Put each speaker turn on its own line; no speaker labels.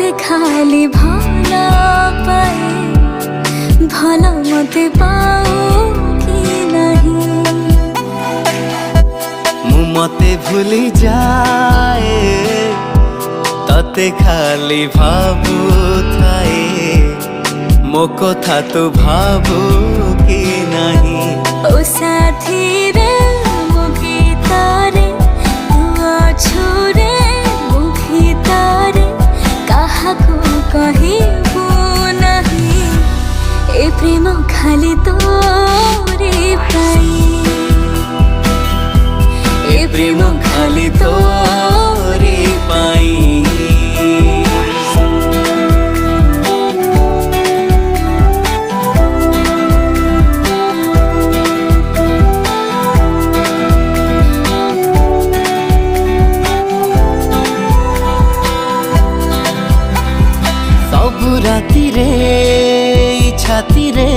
तोते खाली भला पाए भला मते पाओ कि नहीं
मु मते भूली जाए तते खाली भाबू थाए मो कथा तो भाबू कि नहीं
ओ साथी रे मो गीतारे तू अछु रे मो गीतारे काहाको कहिबो नहीं ए प्रेम खाली तोरे पाई ए प्रेम खाली तोरे पाई
राती रे छाती रे